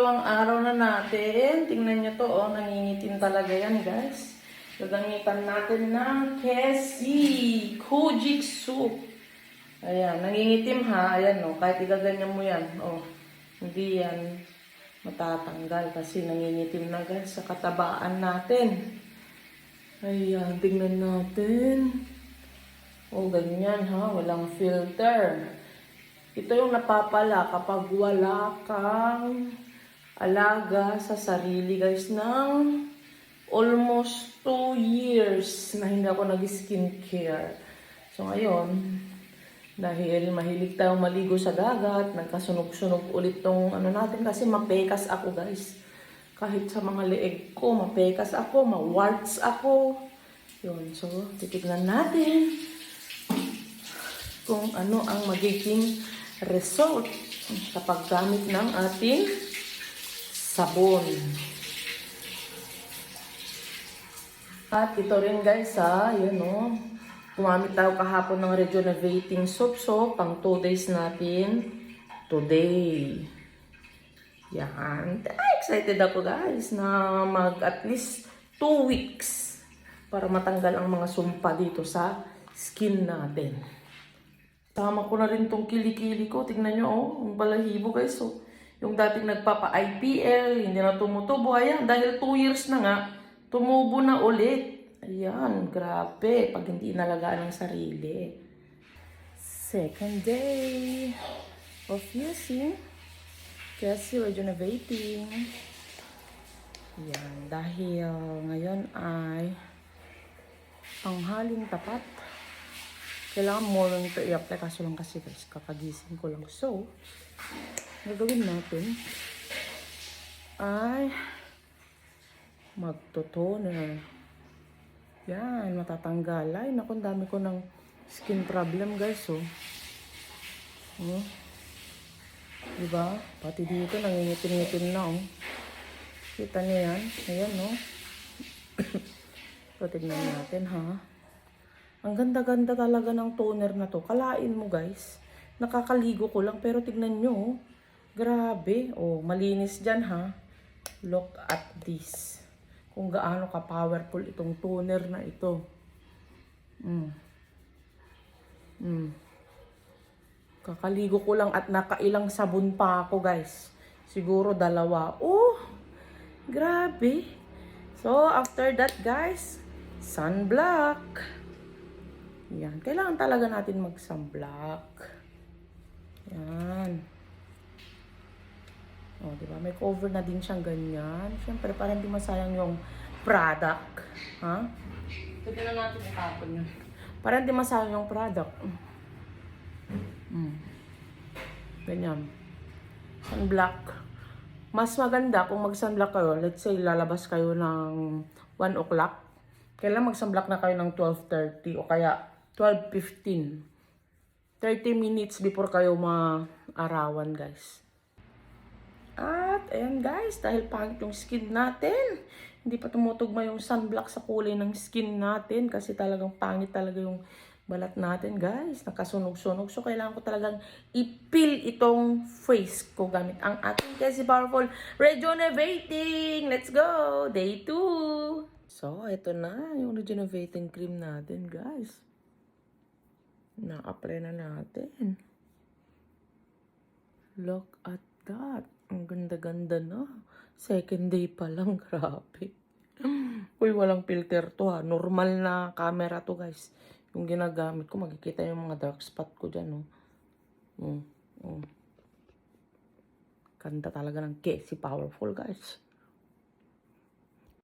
pangalawang araw na natin. Tingnan nyo to, oh. Nangingitim talaga yan, guys. Gagamitan natin ng Kesi Kojic Soup. Ayan, nangingitim ha. Ayan, oh. Kahit igaganyan mo yan, oh. Hindi yan matatanggal kasi nangingitim na, guys, sa katabaan natin. Ayan, tingnan natin. Oh, ganyan ha. Walang filter. Ito yung napapala kapag wala kang alaga sa sarili, guys, ng almost 2 years na hindi ako nag-skincare. So, ngayon, dahil mahilig tayong maligo sa dagat, nagkasunog-sunog ulit tong ano natin kasi mapekas ako, guys. Kahit sa mga leeg ko, mapekas ako, ma-warts ako. Yun, so, titignan natin kung ano ang magiging result sa paggamit ng ating sabon. At ito rin, guys, yun o. Gumamit tayo kahapon ng rejuvenating soap. So, pang 2 days natin today. Yan. Excited ako, guys, na at least 2 weeks para matanggal ang mga sumpa dito sa skin natin. Tama ko na rin tong kilikili ko. Tingnan nyo, oh. Yung balahibo, guys. So, yung dating nagpapa-IPL, hindi na tumutubo. Ayan, dahil 2 years na nga, tumubo na ulit. Ayan, grabe. Pag hindi inalagaan ng sarili. Second day of using Kesi Rejuvenating. Ayan, dahil ngayon ay panghaling tapat. Kailangan mo lang ito i-apply. Kaso lang kasi, guys, kakagising ko lang. So, gagawin natin ay magtotoner. Yan, matatanggal. Ay, naku, dami ko ng skin problem, guys, oh. Diba? Pati dito, nangingitim-ngitim na, oh. Kita niyo yan? Ayan, oh. So, tignan natin, ha. Ang ganda-ganda talaga ng toner na to. Kalain mo, guys. Nakakaligo ko lang, pero tignan nyo, oh. Grabe. Oh, malinis dyan, ha. Look at this. Kung gaano ka-powerful itong toner na ito. Kakaligo ko lang at nakailang sabon pa ako, guys. Siguro 2. Oh, grabe. So, after that, guys, sunblock. Yan. Kailangan talaga natin mag-sunblock. Yan. O, diba? May cover na din siyang ganyan. Siyempre, para hindi masayang yung product. Ha? Pwede na natin itapon yun. Para hindi masayang yung product. Ganyan. Sunblock. Mas maganda kung mag-sunblock kayo. Let's say, lalabas kayo ng 1 o'clock. Kailangan mag-sunblock na kayo ng 12:30 o kaya 12:15. 30 minutes before kayo ma-arawan, guys. At, ayan, guys, dahil pangit yung skin natin, hindi pa tumutugma yung sunblock sa kulay ng skin natin kasi talagang pangit talaga yung balat natin, guys. Nakasunog-sunog. So, kailangan ko talagang i-peel itong face ko gamit ang ating Kesi Powerful Rejuvenating. Let's go! Day 2. So, ito na yung rejuvenating cream natin, guys. Na-apply na natin. Look at that. Ang ganda-ganda na. Second day pa lang. Grabe. Uy, walang filter to, ha. Normal na camera to, guys. Yung ginagamit ko, makikita yung mga dark spot ko dyan, oh. Ganda talaga ng Kesi Powerful, guys.